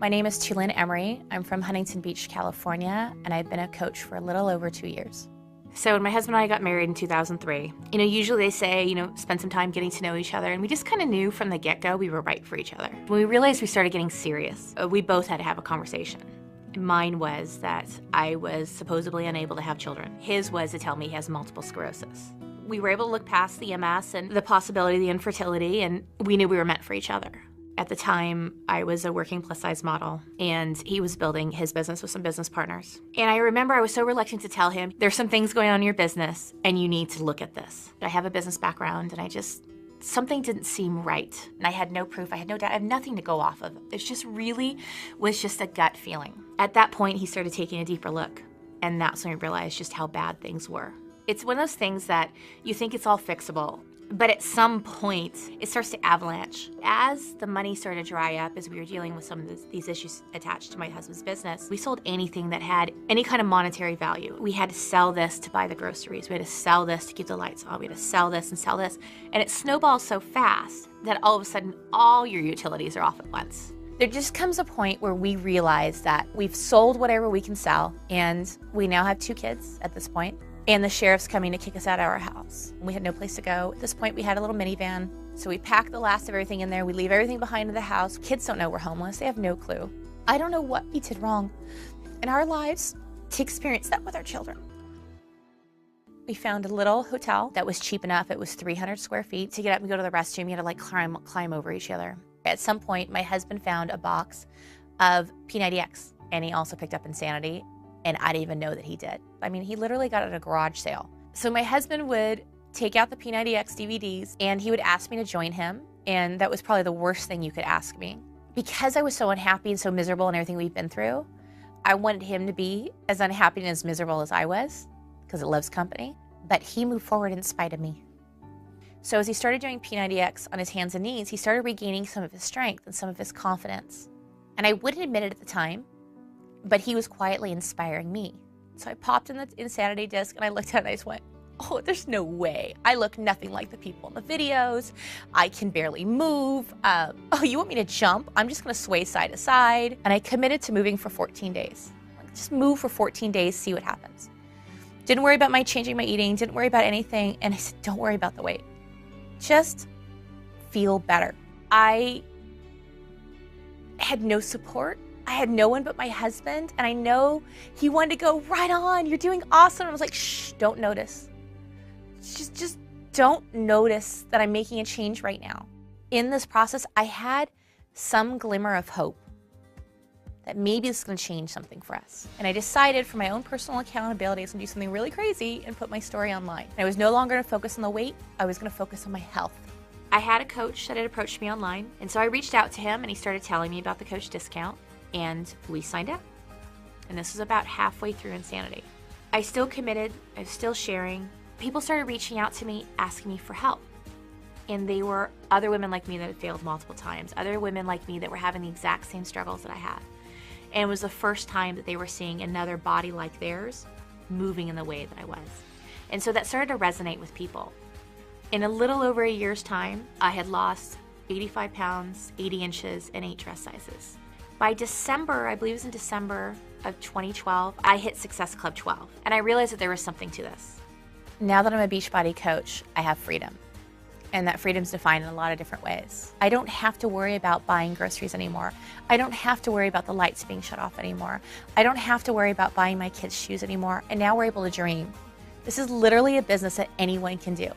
My name is Tulin Emre. I'm from Huntington Beach, California, and I've been a coach for a little over 2 years. So when my husband and I got married in 2003, usually they say, spend some time getting to know each other, and we just kind of knew from the get-go we were right for each other. When we realized we started getting serious, we both had to have a conversation. Mine was that I was supposedly unable to have children. His was to tell me he has multiple sclerosis. We were able to look past the MS and the possibility of the infertility, and we knew we were meant for each other. At the time, I was a working plus-size model, and he was building his business with some business partners. And I remember I was so reluctant to tell him, there's some things going on in your business, and you need to look at this. I have a business background, and something didn't seem right. And I had no proof, I had no doubt, I have nothing to go off of. It just really was just a gut feeling. At that point, he started taking a deeper look, and that's when we realized just how bad things were. It's one of those things that you think it's all fixable, but at some point, it starts to avalanche. As the money started to dry up, as we were dealing with some of these issues attached to my husband's business, we sold anything that had any kind of monetary value. We had to sell this to buy the groceries. We had to sell this to keep the lights on. We had to sell this and sell this. And it snowballs so fast that all of a sudden, all your utilities are off at once. There just comes a point where we realize that we've sold whatever we can sell, and we now have 2 kids at this point. And the sheriff's coming to kick us out of our house. We had no place to go. At this point, we had a little minivan. So we pack the last of everything in there. We leave everything behind in the house. Kids don't know we're homeless. They have no clue. I don't know what we did wrong in our lives to experience that with our children. We found a little hotel that was cheap enough. It was 300 square feet. To get up and go to the restroom, you had to climb over each other. At some point, my husband found a box of P90X, and he also picked up Insanity. And I didn't even know that he did. He literally got it at a garage sale. So my husband would take out the P90X DVDs, and he would ask me to join him. And that was probably the worst thing you could ask me. Because I was so unhappy and so miserable in everything we've been through, I wanted him to be as unhappy and as miserable as I was, because it loves company. But he moved forward in spite of me. So as he started doing P90X on his hands and knees, he started regaining some of his strength and some of his confidence. And I wouldn't admit it at the time, but he was quietly inspiring me. So I popped in the Insanity disc, and I looked at it and I just went, oh, there's no way. I look nothing like the people in the videos. I can barely move. Oh, you want me to jump? I'm just gonna sway side to side. And I committed to moving for 14 days. Just move for 14 days, see what happens. Didn't worry about changing my eating, didn't worry about anything. And I said, don't worry about the weight. Just feel better. I had no support. I had no one but my husband, and I know he wanted to go, right on, you're doing awesome. And I was like, shh, don't notice. Just don't notice that I'm making a change right now. In this process, I had some glimmer of hope that maybe this is gonna change something for us. And I decided for my own personal accountability, I was gonna do something really crazy and put my story online. And I was no longer gonna focus on the weight, I was gonna focus on my health. I had a coach that had approached me online, and so I reached out to him, and he started telling me about the coach discount. And we signed up. And this was about halfway through Insanity. I still committed, I was still sharing. People started reaching out to me, asking me for help. And they were other women like me that had failed multiple times, other women like me that were having the exact same struggles that I had. And it was the first time that they were seeing another body like theirs moving in the way that I was. And so that started to resonate with people. In a little over a year's time, I had lost 85 pounds, 80 inches, and 8 dress sizes. By December, I believe it was in December of 2012, I hit Success Club 12. And I realized that there was something to this. Now that I'm a Beachbody coach, I have freedom. And that freedom's defined in a lot of different ways. I don't have to worry about buying groceries anymore. I don't have to worry about the lights being shut off anymore. I don't have to worry about buying my kids shoes anymore. And now we're able to dream. This is literally a business that anyone can do.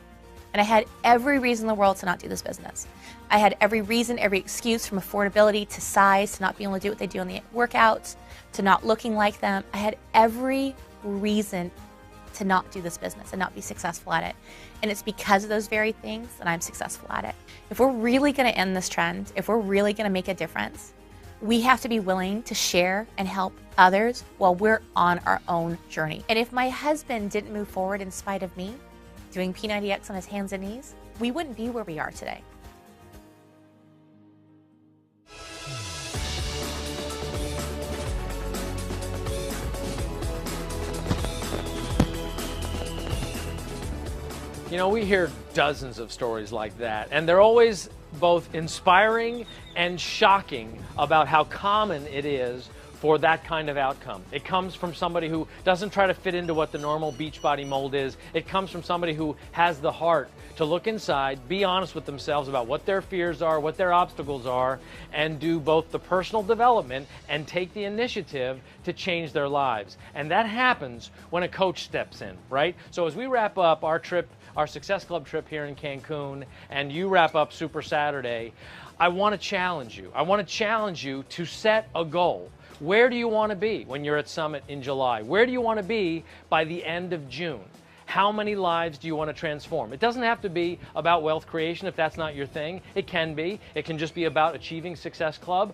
And I had every reason in the world to not do this business. I had every reason, every excuse, from affordability to size, to not being able to do what they do on the workouts, to not looking like them. I had every reason to not do this business and not be successful at it. And it's because of those very things that I'm successful at it. If we're really gonna end this trend, if we're really gonna make a difference, we have to be willing to share and help others while we're on our own journey. And if my husband didn't move forward in spite of me, doing P90X on his hands and knees, we wouldn't be where we are today. We hear dozens of stories like that, and they're always both inspiring and shocking about how common it is for that kind of outcome. It comes from somebody who doesn't try to fit into what the normal Beachbody mold is. It comes from somebody who has the heart to look inside, be honest with themselves about what their fears are, what their obstacles are, and do both the personal development and take the initiative to change their lives. And that happens when a coach steps in, right? So as we wrap up our trip, our Success Club trip here in Cancun, and you wrap up Super Saturday, I want to challenge you. I want to challenge you to set a goal. Where do you want to be when you're at Summit in July? Where do you want to be by the end of June? How many lives do you want to transform? It doesn't have to be about wealth creation if that's not your thing. It can be. It can just be about achieving Success Club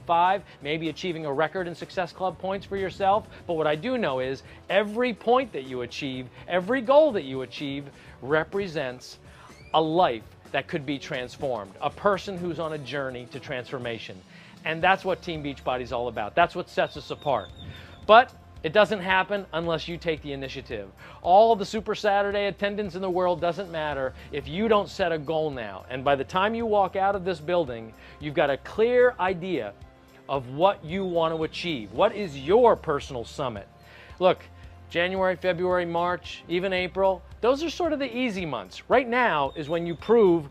5, maybe achieving a record in Success Club points for yourself. But what I do know is every point that you achieve, every goal that you achieve represents a life that could be transformed, a person who's on a journey to transformation. And that's what Team Beachbody is all about. That's what sets us apart. But it doesn't happen unless you take the initiative. All of the Super Saturday attendance in the world doesn't matter if you don't set a goal now. And by the time you walk out of this building, you've got a clear idea of what you want to achieve. What is your personal summit? Look, January, February, March, even April, those are sort of the easy months. Right now is when you prove,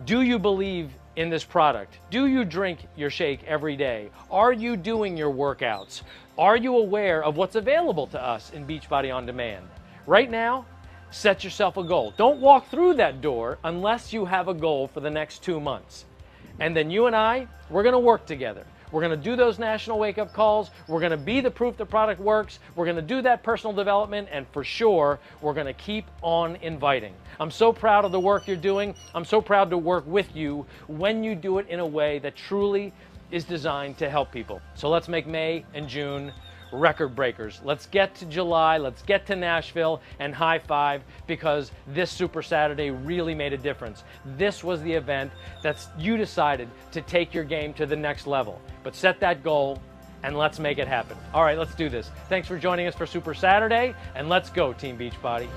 do you believe in this product? Do you drink your shake every day? Are you doing your workouts? Are you aware of what's available to us in Beachbody On Demand? Right now, set yourself a goal. Don't walk through that door unless you have a goal for the next 2 months. And then you and I, we're gonna work together. We're gonna do those national wake-up calls. We're gonna be the proof the product works. We're gonna do that personal development, and for sure, we're gonna keep on inviting. I'm so proud of the work you're doing. I'm so proud to work with you when you do it in a way that truly is designed to help people. So let's make May and June record breakers. Let's get to July, let's get to Nashville and high five, because this Super Saturday really made a difference. This was the event that you decided to take your game to the next level. But set that goal and let's make it happen. All right, let's do this. Thanks for joining us for Super Saturday, and let's go, Team Beachbody.